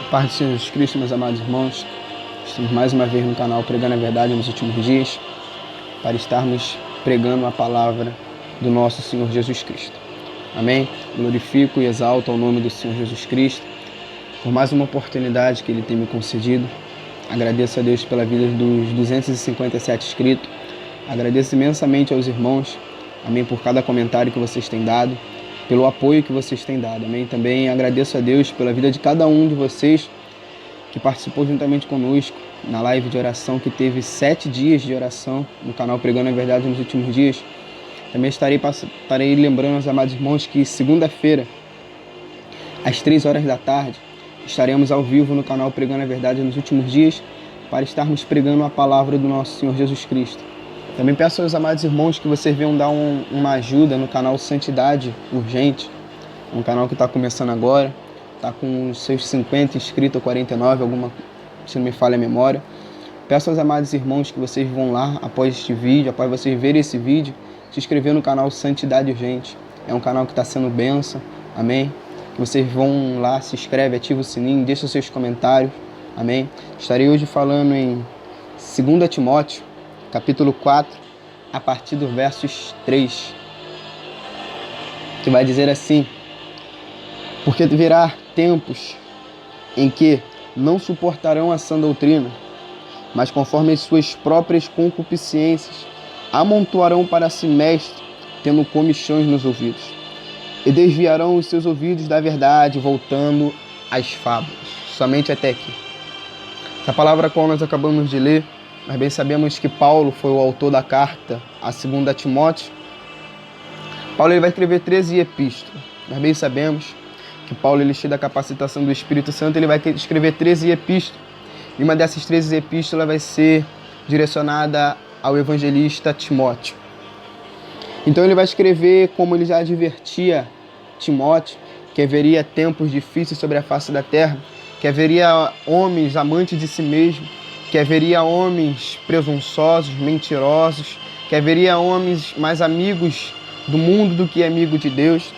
Paz do Senhor Jesus Cristo, meus amados irmãos. Estamos mais uma vez no canal Pregando a Verdade nos últimos dias, para estarmos pregando a palavra do nosso Senhor Jesus Cristo. Amém? Glorifico e exalto ao nome do Senhor Jesus Cristo por mais uma oportunidade que Ele tem me concedido. Agradeço a Deus pela vida dos 257 inscritos. Agradeço imensamente aos irmãos, amém, por cada comentário que vocês têm dado, pelo apoio que vocês têm dado, amém. Também agradeço a Deus pela vida de cada um de vocês que participou juntamente conosco na live de oração, que teve 7 dias de oração no canal Pregando a Verdade nos últimos dias. Também estarei lembrando aos amados irmãos que segunda-feira, às 3 horas da tarde, estaremos ao vivo no canal Pregando a Verdade nos últimos dias, para estarmos pregando a palavra do nosso Senhor Jesus Cristo. Também peço aos amados irmãos que vocês venham dar uma ajuda no canal Santidade Urgente, um canal que está começando agora, está com os seus 50 inscritos ou 49, se não me falha a memória. Peço aos amados irmãos que vocês vão lá após este vídeo, após vocês verem esse vídeo, se inscrever no canal Santidade Urgente. É um canal que está sendo bênção, amém? Que vocês vão lá, se inscreve, ativa o sininho, deixa os seus comentários, amém? Estarei hoje falando em 2 Timóteo, capítulo 4, a partir do versos 3, que vai dizer assim: porque virá tempos em que não suportarão a sã doutrina, mas conforme as suas próprias concupiscências, amontoarão para si mestre, tendo comichões nos ouvidos, e desviarão os seus ouvidos da verdade, voltando às fábulas. Somente até aqui. Essa palavra qual nós acabamos de ler, nós bem sabemos que Paulo foi o autor da carta a 2 Timóteo. Paulo ele vai escrever 13 epístolas. Nós bem sabemos que Paulo, ele cheio da capacitação do Espírito Santo, ele vai escrever 13 epístolas. E uma dessas 13 epístolas vai ser direcionada ao evangelista Timóteo. Então ele vai escrever, como ele já advertia Timóteo, que haveria tempos difíceis sobre a face da terra, que haveria homens amantes de si mesmos, que haveria homens presunçosos, mentirosos, que haveria homens mais amigos do mundo do que amigos de Deus.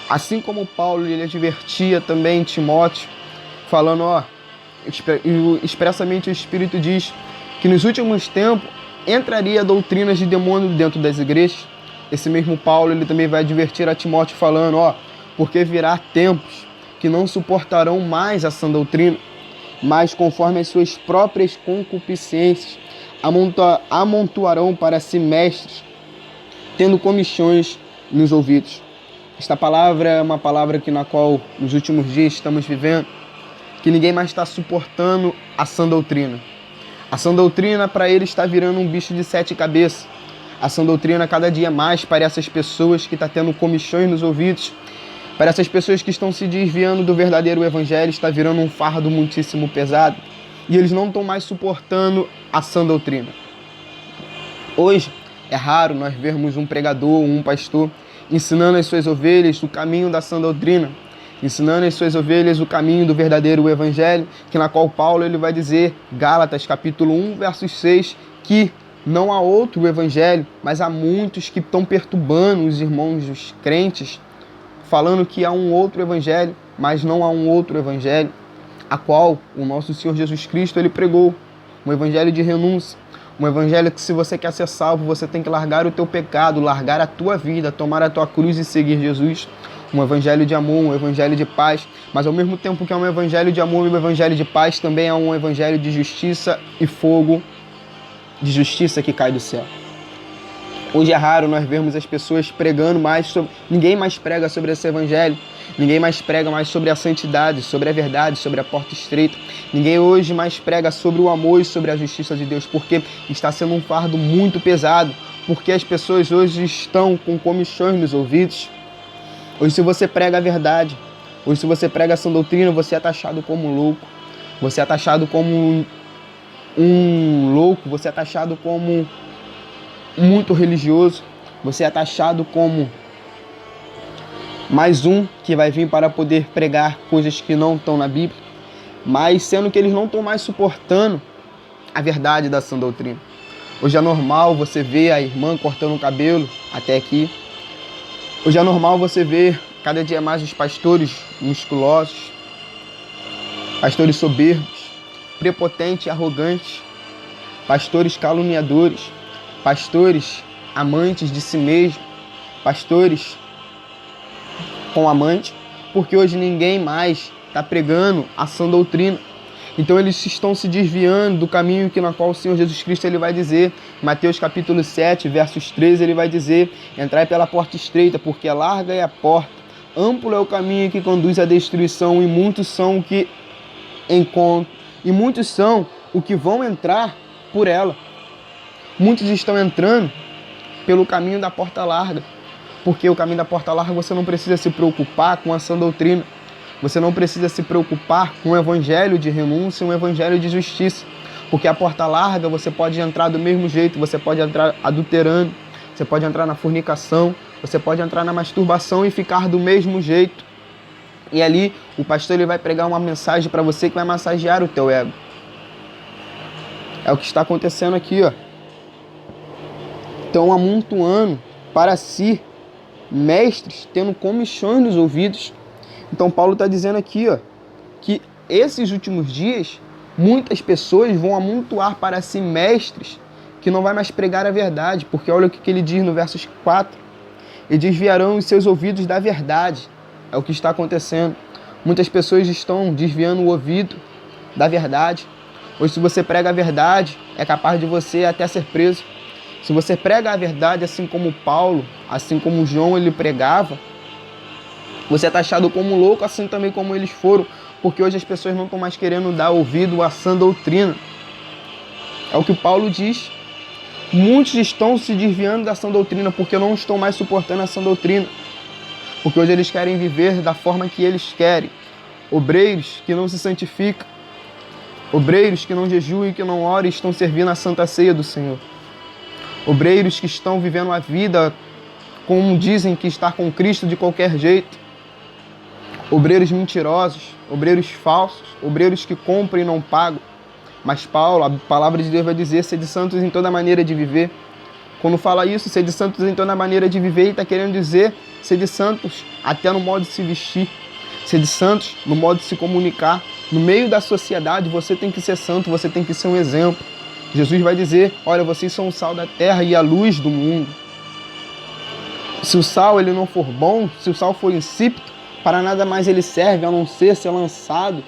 Assim como Paulo, ele advertia também Timóteo, falando, expressamente o Espírito diz que nos últimos tempos entraria doutrinas de demônio dentro das igrejas. Esse mesmo Paulo, ele também vai advertir a Timóteo falando, porque virá tempos que não suportarão mais a sã doutrina, mas conforme as suas próprias concupiscências, amontoarão para si mestres, tendo comichões nos ouvidos. Esta palavra é uma palavra na qual nos últimos dias estamos vivendo, que ninguém mais está suportando a sã doutrina. A sã doutrina para ele está virando um bicho de 7 cabeças. A sã doutrina cada dia mais para essas pessoas que estão tendo comichões nos ouvidos, para essas pessoas que estão se desviando do verdadeiro evangelho, está virando um fardo muitíssimo pesado. E eles não estão mais suportando a sã doutrina. Hoje é raro nós vermos um pregador, um pastor, ensinando as suas ovelhas o caminho da sã doutrina, ensinando as suas ovelhas o caminho do verdadeiro evangelho, que na qual Paulo ele vai dizer, Gálatas capítulo 1, versos 6, que não há outro evangelho, mas há muitos que estão perturbando os irmãos dos crentes, falando que há um outro evangelho, mas não há um outro evangelho, a qual o nosso Senhor Jesus Cristo ele pregou, um evangelho de renúncia, um evangelho que se você quer ser salvo, você tem que largar o teu pecado, largar a tua vida, tomar a tua cruz e seguir Jesus. Um evangelho de amor, um evangelho de paz, mas ao mesmo tempo que é um evangelho de amor e um evangelho de paz, também é um evangelho de justiça e fogo de justiça que cai do céu. Hoje é raro nós vermos as pessoas pregando mais sobre... Ninguém mais prega sobre esse evangelho. Ninguém mais prega mais sobre a santidade, sobre a verdade, sobre a porta estreita. Ninguém hoje mais prega sobre o amor e sobre a justiça de Deus, porque está sendo um fardo muito pesado, porque as pessoas hoje estão com comichões nos ouvidos. Hoje, se você prega a verdade, hoje, se você prega a sã doutrina, você é taxado como louco. Você é taxado como um louco, você é taxado como muito religioso, você é taxado como mais um que vai vir para poder pregar coisas que não estão na Bíblia, mas sendo que eles não estão mais suportando a verdade da sã doutrina. Hoje é normal você ver a irmã cortando o cabelo até aqui. Hoje é normal você ver cada dia mais os pastores musculosos. pastores soberbos, prepotentes e arrogantes, pastores caluniadores, pastores amantes de si mesmo, pastores com amante, porque hoje ninguém mais está pregando a sã doutrina. Então eles estão se desviando do caminho que na qual o Senhor Jesus Cristo ele vai dizer, Mateus capítulo 7, versos 13, ele vai dizer: entrai pela porta estreita, porque larga é a porta, amplo é o caminho que conduz à destruição, e muitos são o que encontram, e muitos são o que vão entrar por ela. Muitos estão entrando pelo caminho da porta larga, porque o caminho da porta larga você não precisa se preocupar com a sã doutrina. Você não precisa se preocupar com um evangelho de renúncia, um evangelho de justiça. Porque a porta larga você pode entrar do mesmo jeito, você pode entrar adulterando, você pode entrar na fornicação, você pode entrar na masturbação e ficar do mesmo jeito. E ali o pastor ele vai pregar uma mensagem para você que vai massagear o teu ego. É o que está acontecendo aqui, ó. Estão amontoando para si mestres, tendo comichões nos ouvidos. Então Paulo está dizendo aqui, ó, que esses últimos dias, muitas pessoas vão amontoar para si mestres que não vai mais pregar a verdade, porque olha o que ele diz no versos 4, e desviarão os seus ouvidos da verdade. É o que está acontecendo. Muitas pessoas estão desviando o ouvido da verdade. Hoje, se você prega a verdade, é capaz de você até ser preso. Se você prega a verdade, assim como Paulo, assim como João ele pregava, você é taxado como louco, assim também como eles foram, porque hoje as pessoas não estão mais querendo dar ouvido à sã doutrina. É o que Paulo diz. Muitos estão se desviando da sã doutrina porque não estão mais suportando a sã doutrina. Porque hoje eles querem viver da forma que eles querem. Obreiros que não se santificam, obreiros que não jejuam e que não oram e estão servindo a santa ceia do Senhor. Obreiros que estão vivendo a vida como dizem que está com Cristo de qualquer jeito. Obreiros mentirosos, obreiros falsos, obreiros que compram e não pagam. Mas Paulo, a palavra de Deus vai dizer: sede santos em toda maneira de viver. Quando fala isso, sede santos em toda maneira de viver, ele está querendo dizer sede santos até no modo de se vestir. Sede santos no modo de se comunicar. No meio da sociedade você tem que ser santo, você tem que ser um exemplo. Jesus vai dizer: olha, vocês são o sal da terra e a luz do mundo. Se o sal ele não for bom, se o sal for insípido, para nada mais ele serve a não ser lançado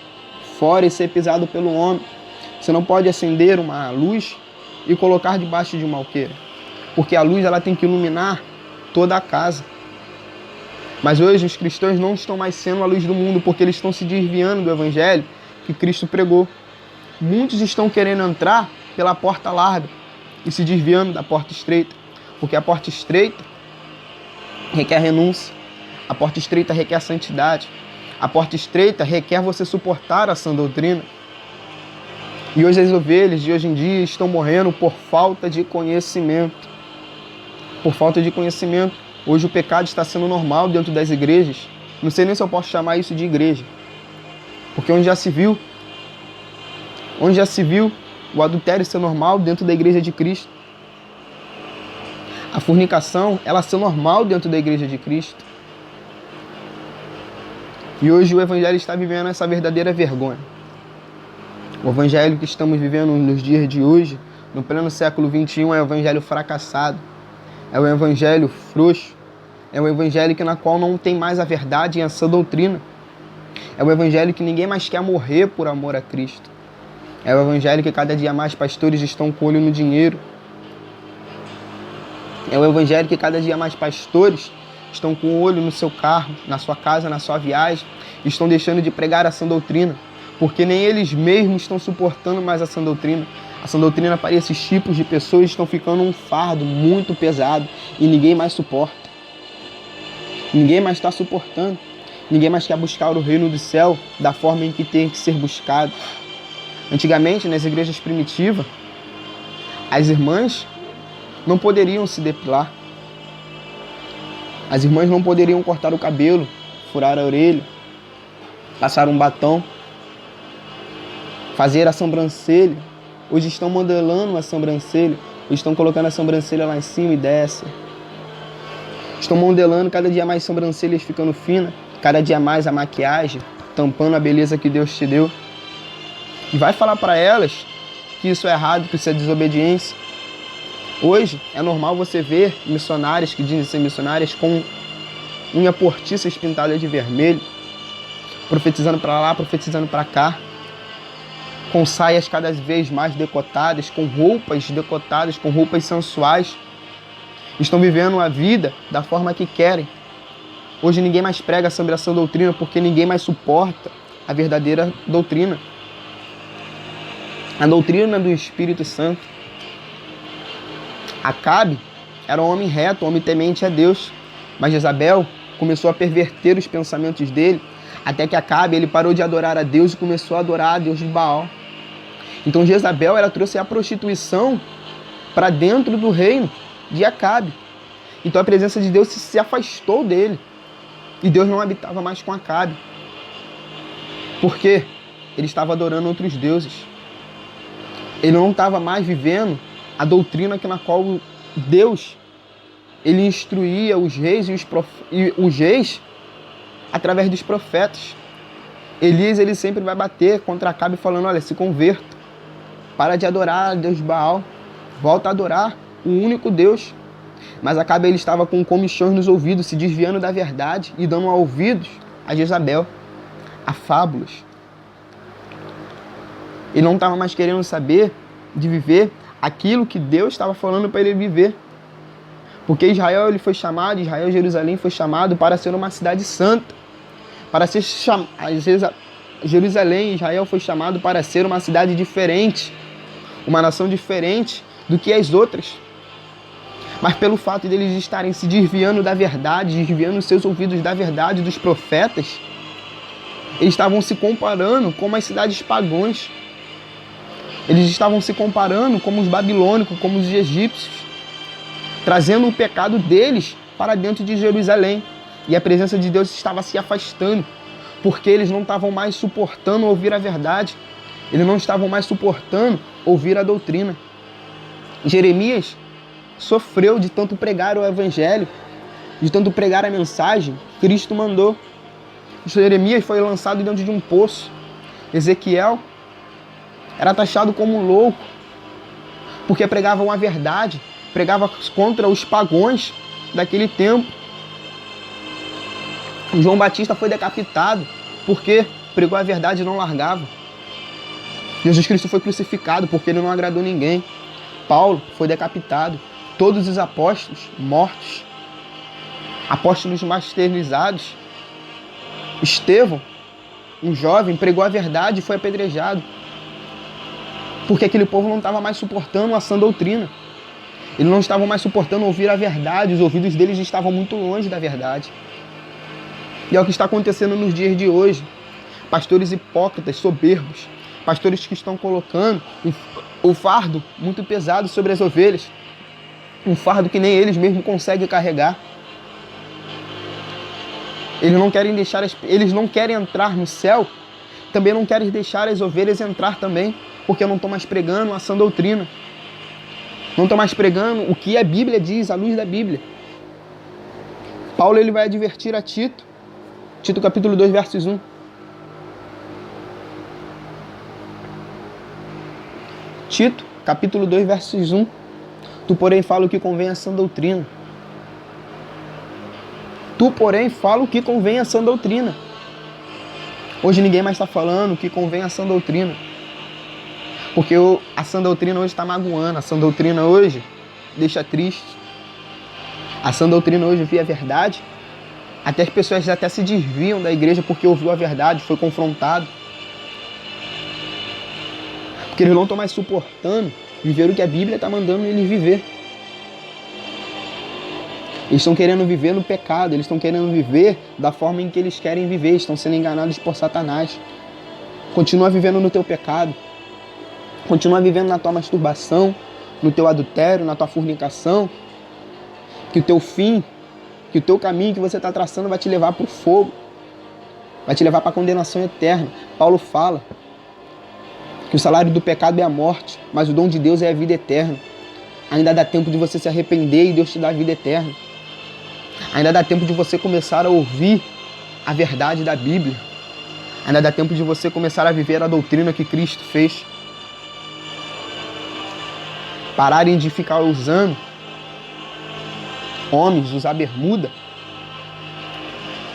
fora e ser pisado pelo homem. Você não pode acender uma luz e colocar debaixo de uma alqueira, porque a luz ela tem que iluminar toda a casa. Mas hoje os cristãos não estão mais sendo a luz do mundo, porque eles estão se desviando do evangelho que Cristo pregou. Muitos estão querendo entrar pela porta larga e se desviando da porta estreita, porque a porta estreita requer renúncia, a porta estreita requer santidade, a porta estreita requer você suportar a sã doutrina. E hoje as ovelhas de hoje em dia estão morrendo por falta de conhecimento. Por falta de conhecimento. Hoje o pecado está sendo normal dentro das igrejas. Não sei nem se eu posso chamar isso de igreja. Porque onde já se viu o adultério ser normal dentro da igreja de Cristo. A fornicação, ela ser normal dentro da igreja de Cristo. E hoje o evangelho está vivendo essa verdadeira vergonha. O evangelho que estamos vivendo nos dias de hoje, no pleno século XXI, é um evangelho fracassado. É um evangelho frouxo. É um evangelho na qual não tem mais a verdade e a sã doutrina. É um evangelho que ninguém mais quer morrer por amor a Cristo. É um evangelho que cada dia mais pastores estão com olho no dinheiro. É um evangelho que cada dia mais pastores estão com o olho no seu carro, na sua casa, na sua viagem, e estão deixando de pregar a sã doutrina, porque nem eles mesmos estão suportando mais a sã doutrina. A sã doutrina para esses tipos de pessoas estão ficando um fardo muito pesado e ninguém mais suporta. Ninguém mais está suportando. Ninguém mais quer buscar o reino do céu da forma em que tem que ser buscado. Antigamente, nas igrejas primitivas, as irmãs não poderiam se depilar. As irmãs não poderiam cortar o cabelo, furar a orelha, passar um batom, fazer a sobrancelha. Hoje estão modelando a sobrancelha, hoje estão colocando a sobrancelha lá em cima e desce. Estão modelando cada dia mais sobrancelhas ficando finas, cada dia mais a maquiagem, tampando a beleza que Deus te deu. E vai falar para elas que isso é errado, que isso é desobediência. Hoje é normal você ver missionárias que dizem ser missionárias com unha postiças pintadas de vermelho, profetizando para lá, profetizando para cá, com saias cada vez mais decotadas, com roupas decotadas, com roupas sensuais. Estão vivendo a vida da forma que querem. Hoje ninguém mais prega sobre essa doutrina porque ninguém mais suporta a verdadeira doutrina. A doutrina do Espírito Santo. Acabe era um homem reto, um homem temente a Deus. Mas Jezabel começou a perverter os pensamentos dele, até que Acabe ele parou de adorar a Deus e começou a adorar a Deus de Baal. Então Jezabel ela trouxe a prostituição para dentro do reino de Acabe. Então a presença de Deus se afastou dele. E Deus não habitava mais com Acabe. Por quê? Ele estava adorando outros deuses. Ele não estava mais vivendo a doutrina na qual Deus ele instruía os reis e os reis através dos profetas. Elias ele sempre vai bater contra Acabe falando, olha, se converta. Para de adorar a Deus Baal. Volta a adorar o único Deus. Mas Acabe ele estava com comichões nos ouvidos, se desviando da verdade e dando ouvidos a Jezabel, a fábulas. Ele não estava mais querendo saber de viver aquilo que Deus estava falando para ele viver. Porque Israel ele foi chamado, Israel Jerusalém foi chamado para ser uma cidade santa. Para ser Jerusalém, Israel foi chamado para ser uma cidade diferente, uma nação diferente do que as outras. Mas pelo fato deles estarem se desviando da verdade, desviando seus ouvidos da verdade dos profetas, eles estavam se comparando com as cidades pagãs. Eles estavam se comparando como os babilônicos, como os egípcios, trazendo o pecado deles para dentro de Jerusalém. E a presença de Deus estava se afastando, porque eles não estavam mais suportando ouvir a verdade. Eles não estavam mais suportando ouvir a doutrina. Jeremias sofreu de tanto pregar o evangelho, de tanto pregar a mensagem que Cristo mandou. Jeremias foi lançado dentro de um poço. Ezequiel era taxado como louco, porque pregavam a verdade, pregava contra os pagãos daquele tempo. João Batista foi decapitado, porque pregou a verdade e não largava. Jesus Cristo foi crucificado, porque ele não agradou ninguém. Paulo foi decapitado. Todos os apóstolos mortos. Apóstolos martirizados. Estevão, um jovem, pregou a verdade e foi apedrejado. Porque aquele povo não estava mais suportando a sã doutrina. Eles não estavam mais suportando ouvir a verdade. Os ouvidos deles estavam muito longe da verdade. E é o que está acontecendo nos dias de hoje. Pastores hipócritas, soberbos. Pastores que estão colocando o fardo muito pesado sobre as ovelhas. Um fardo que nem eles mesmos conseguem carregar. Eles não querem entrar no céu. Também não querem deixar as ovelhas entrar também. Porque não estão mais pregando a sã doutrina. Não estão mais pregando o que a Bíblia diz, à luz da Bíblia. Paulo ele vai advertir a Tito. Tito capítulo 2, versos 1. Tito, capítulo 2, versos 1. Tu, porém, fala o que convém à sã doutrina. Tu, porém, fala o que convém à sã doutrina. Hoje ninguém mais está falando o que convém à sã doutrina. Porque a sã doutrina hoje está magoando. A sã doutrina hoje deixa triste. A sã doutrina hoje via a verdade. Até as pessoas até se desviam da igreja porque ouviu a verdade, foi confrontado. Porque eles não estão mais suportando viver o que a Bíblia está mandando eles viver. Eles estão querendo viver no pecado, eles estão querendo viver da forma em que eles querem viver, estão sendo enganados por Satanás. Continua vivendo no teu pecado. Continua vivendo na tua masturbação, no teu adultério, na tua fornicação. Que o teu fim, que o teu caminho que você está traçando vai te levar para o fogo. Vai te levar para a condenação eterna. Paulo fala que o salário do pecado é a morte, mas o dom de Deus é a vida eterna. Ainda dá tempo de você se arrepender e Deus te dá a vida eterna. Ainda dá tempo de você começar a ouvir a verdade da Bíblia. Ainda dá tempo de você começar a viver a doutrina que Cristo fez. Pararem de ficar usando homens usar bermuda,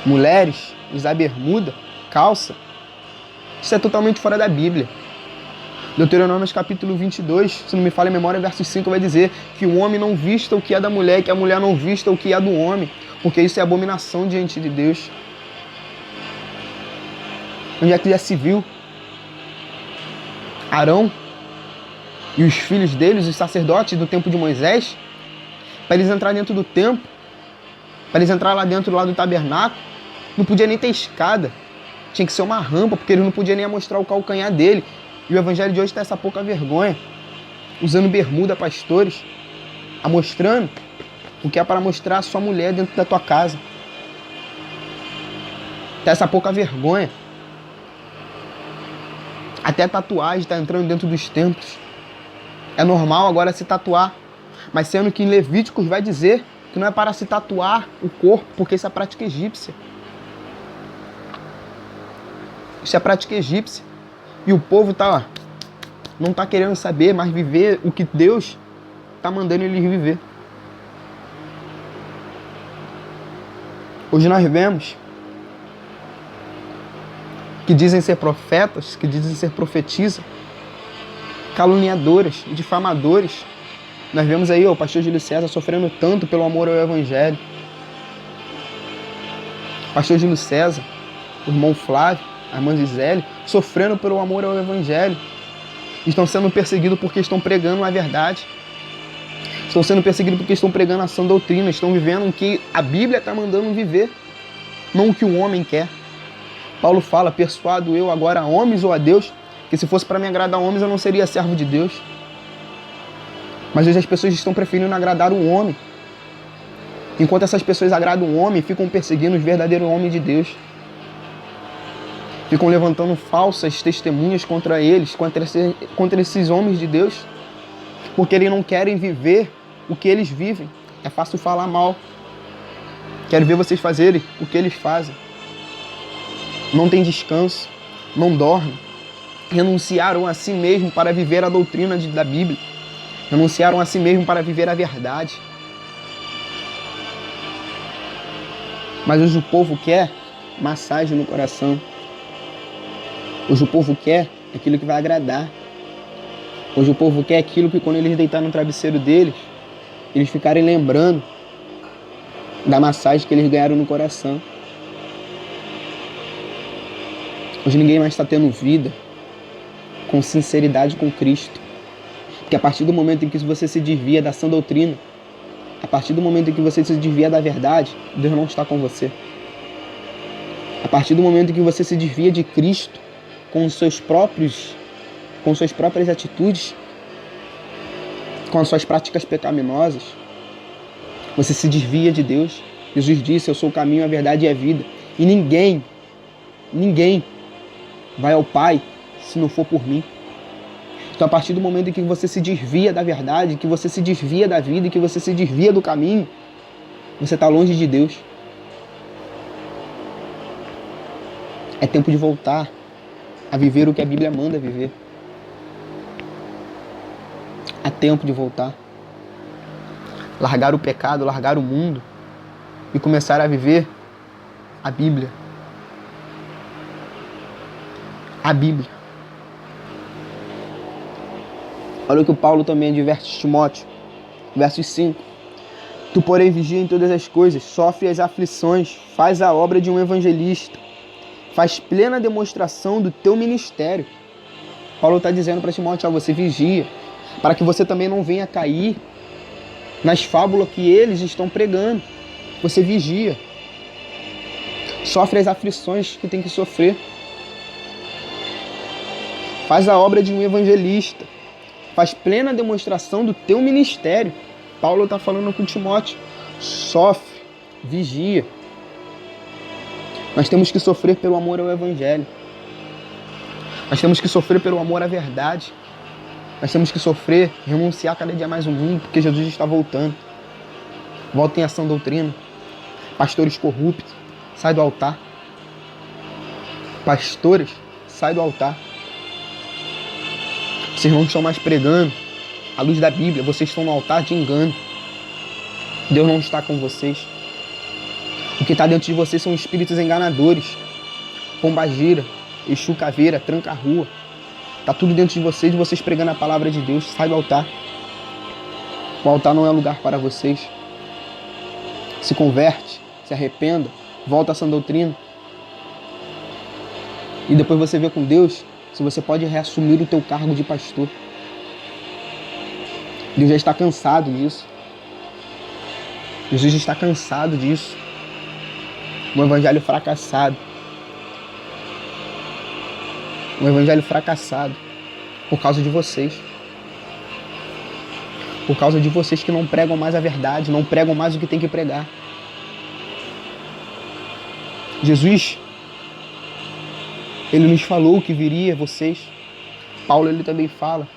mulheres usar bermuda, calça. Isso é totalmente fora da Bíblia. Deuteronômio capítulo 22, se não me falha a memória, verso 5 vai dizer que o homem não vista o que é da mulher, que a mulher não vista o que é do homem, porque isso é abominação diante de Deus. Onde é que já se viu Arão e os filhos deles, os sacerdotes do tempo de Moisés, para eles entrarem dentro do templo, para eles entrarem lá dentro lá do tabernáculo, não podia nem ter escada, tinha que ser uma rampa, porque eles não podiam nem mostrar o calcanhar dele. E o evangelho de hoje está essa pouca vergonha, usando bermuda, pastores, mostrando o que é para mostrar a sua mulher dentro da tua casa. Tá essa pouca vergonha. Até tatuagem está entrando dentro dos templos. É normal agora se tatuar, mas sendo que em Levíticos vai dizer que não é para se tatuar o corpo, porque isso é prática egípcia. Isso é prática egípcia. E o povo não está querendo saber, mas viver o que Deus está mandando eles viver. Hoje nós vemos que dizem ser profetas, que dizem ser profetizas, caluniadoras, difamadores. Nós vemos aí o pastor Júlio César sofrendo tanto pelo amor ao evangelho. Pastor Júlio César, o irmão Flávio, a irmã Gisele, sofrendo pelo amor ao evangelho. Estão sendo perseguidos porque estão pregando a verdade. Estão sendo perseguidos porque estão pregando a sã doutrina. Estão vivendo o que a Bíblia está mandando viver, não o que o homem quer. Paulo fala, persuado eu agora a homens ou a Deus, que se fosse para me agradar a homens eu não seria servo de Deus. Mas hoje as pessoas estão preferindo agradar o homem. Enquanto essas pessoas agradam o homem, ficam perseguindo os verdadeiros homens de Deus. Ficam levantando falsas testemunhas contra eles, contra esses homens de Deus, porque eles não querem viver o que eles vivem. É fácil falar mal. Quero ver vocês fazerem o que eles fazem. Não tem descanso, não dormem. Renunciaram a si mesmo para viver a doutrina da Bíblia. Renunciaram a si mesmo para viver a verdade. Mas hoje o povo quer massagem no coração. Hoje o povo quer aquilo que vai agradar. Hoje o povo quer aquilo que quando eles deitarem no travesseiro deles, eles ficarem lembrando da massagem que eles ganharam no coração. Hoje ninguém mais está tendo vida com sinceridade com Cristo. Porque a partir do momento em que você se desvia da sã doutrina, a partir do momento em que você se desvia da verdade, Deus não está com você. A partir do momento em que você se desvia de Cristo, com suas próprias atitudes, com as suas práticas pecaminosas, você se desvia de Deus. Jesus disse, eu sou o caminho, a verdade e a vida. E ninguém vai ao Pai se não for por mim. Então, a partir do momento em que você se desvia da verdade, que você se desvia da vida, que você se desvia do caminho, você está longe de Deus. É tempo de voltar a viver o que a Bíblia manda viver. É tempo de voltar. Largar o pecado, largar o mundo e começar a viver a Bíblia. A Bíblia. Olha o que o Paulo também adverte Timóteo, versos 5. Tu, porém, vigia em todas as coisas, sofre as aflições, faz a obra de um evangelista, faz plena demonstração do teu ministério. Paulo está dizendo para Timóteo, você vigia, para que você também não venha cair nas fábulas que eles estão pregando. Você vigia. Sofre as aflições que tem que sofrer. Faz a obra de um evangelista. Faz plena demonstração do teu ministério. Paulo está falando com Timóteo. Sofre, vigia. Nós temos que sofrer pelo amor ao evangelho. Nós temos que sofrer pelo amor à verdade. Nós temos que sofrer, renunciar cada dia mais o mundo, porque Jesus está voltando. Voltem à sã doutrina. Pastores corruptos, sai do altar. Pastores, sai do altar. Vocês não estão mais pregando à luz da Bíblia. Vocês estão no altar de engano. Deus não está com vocês. O que está dentro de vocês são espíritos enganadores. Pombagira, Exu Caveira, Tranca-Rua. Está tudo dentro de vocês pregando a palavra de Deus. Sai do altar. O altar não é lugar para vocês. Se converte, se arrependa, volta à sã doutrina. E depois você vê com Deus se você pode reassumir o teu cargo de pastor. Deus já está cansado disso. Jesus está cansado disso. Um evangelho fracassado. Um evangelho fracassado por causa de vocês. Por causa de vocês que não pregam mais a verdade, não pregam mais o que tem que pregar. Jesus, ele nos falou que viria vocês. Paulo, ele também fala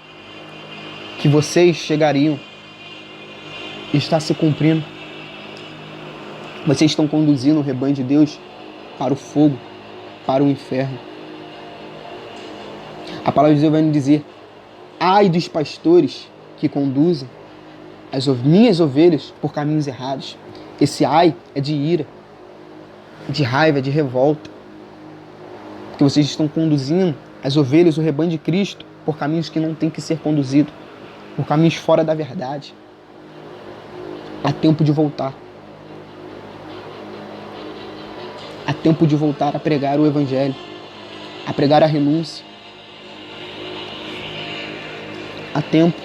que vocês chegariam. E está se cumprindo. Vocês estão conduzindo o rebanho de Deus para o fogo, para o inferno. A palavra de Deus vai nos dizer: ai dos pastores que conduzem as minhas ovelhas por caminhos errados. Esse ai é de ira, de raiva, de revolta. Porque vocês estão conduzindo as ovelhas, o rebanho de Cristo, por caminhos que não tem que ser conduzido, por caminhos fora da verdade. Há tempo de voltar. Há tempo de voltar a pregar o Evangelho, a pregar a renúncia. Há tempo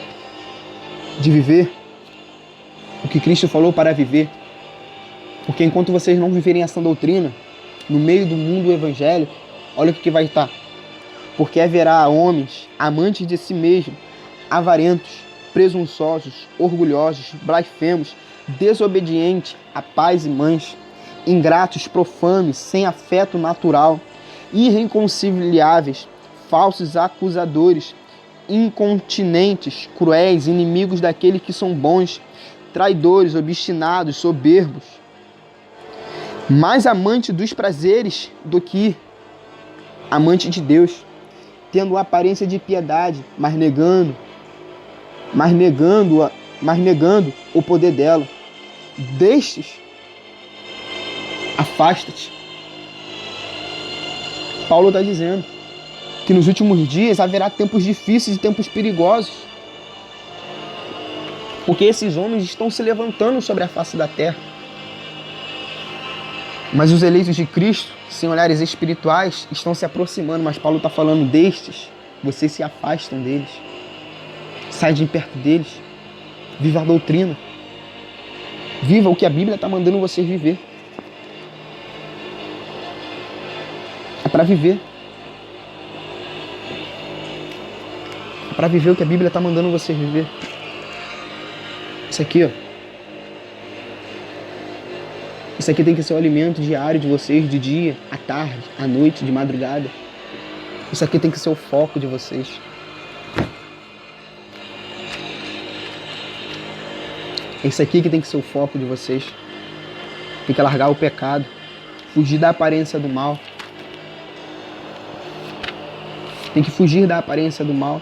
de viver o que Cristo falou para viver. Porque enquanto vocês não viverem essa doutrina, no meio do mundo evangélico, olha o que vai estar. Porque haverá homens amantes de si mesmos, avarentos, presunçosos, orgulhosos, blasfemos, desobedientes a pais e mães, ingratos, profanos, sem afeto natural, irreconciliáveis, falsos acusadores, incontinentes, cruéis, inimigos daqueles que são bons, traidores, obstinados, soberbos, mais amante dos prazeres do que amante de Deus, tendo aparência de piedade, mas negando o poder dela. Destes, afasta-te. Paulo está dizendo que nos últimos dias haverá tempos difíceis e tempos perigosos. Porque esses homens estão se levantando sobre a face da terra. Mas os eleitos de Cristo, sem olhares espirituais, estão se aproximando. Mas Paulo está falando destes, vocês se afastam deles. Sai de perto deles. Viva a doutrina. Viva o que a Bíblia está mandando vocês viver. É para viver. É para viver o que a Bíblia está mandando vocês viver. Isso aqui, ó. Isso aqui tem que ser o alimento diário de vocês, de dia, à tarde, à noite, de madrugada. Isso aqui tem que ser o foco de vocês. Isso aqui que tem que ser o foco de vocês. Tem que largar o pecado, fugir da aparência do mal. Tem que fugir da aparência do mal,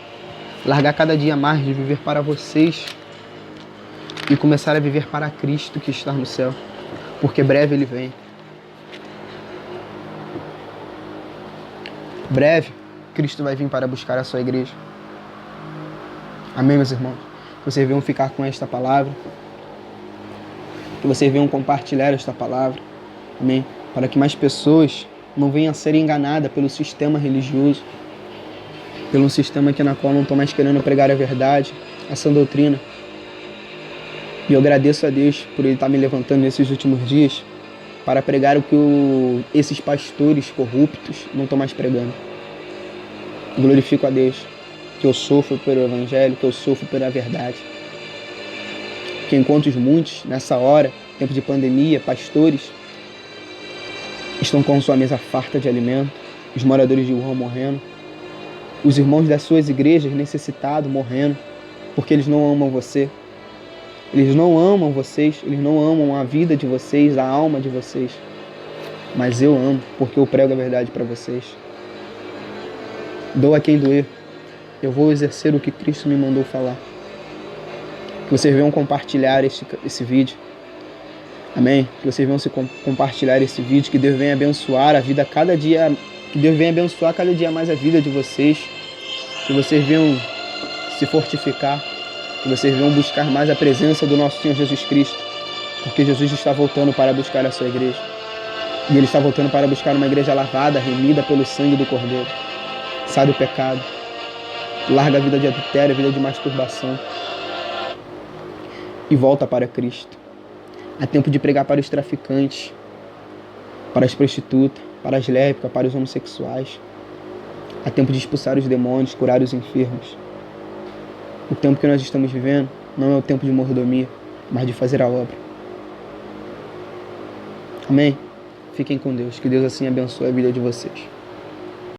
largar cada dia mais de viver para vocês e começar a viver para Cristo que está no céu, porque breve Ele vem. Breve, Cristo vai vir para buscar a sua igreja. Amém, meus irmãos? Que vocês venham ficar com esta palavra, que vocês venham compartilhar esta palavra, amém? Para que mais pessoas não venham a ser enganadas pelo sistema religioso, pelo sistema que na qual não estão mais querendo pregar a verdade, essa doutrina. E eu agradeço a Deus por Ele estar me levantando nesses últimos dias para pregar o que esses pastores corruptos não estão mais pregando. Glorifico a Deus que eu sofro pelo Evangelho, que eu sofro pela verdade. Que enquanto muitos, nessa hora, tempo de pandemia, pastores, estão com sua mesa farta de alimento, os moradores de Wuhan morrendo, os irmãos das suas igrejas necessitados morrendo, porque eles não amam você. Eles não amam vocês, eles não amam a vida de vocês, a alma de vocês. Mas eu amo, porque eu prego a verdade para vocês. Dou a quem doer. Eu vou exercer o que Cristo me mandou falar. Que vocês venham compartilhar esse vídeo. Amém? Que vocês venham compartilhar esse vídeo. Que Deus venha abençoar a vida cada dia. Que Deus venha abençoar cada dia mais a vida de vocês. Que vocês venham se fortificar. Que vocês venham buscar mais a presença do nosso Senhor Jesus Cristo. Porque Jesus está voltando para buscar a sua igreja. E Ele está voltando para buscar uma igreja lavada, remida pelo sangue do Cordeiro. Sai do pecado. Larga a vida de adultério, a vida de masturbação. E volta para Cristo. É tempo de pregar para os traficantes, para as prostitutas, para as lésbicas, para os homossexuais. É tempo de expulsar os demônios, curar os enfermos. O tempo que nós estamos vivendo não é o tempo de mordomia, mas de fazer a obra. Amém? Fiquem com Deus. Que Deus assim abençoe a vida de vocês.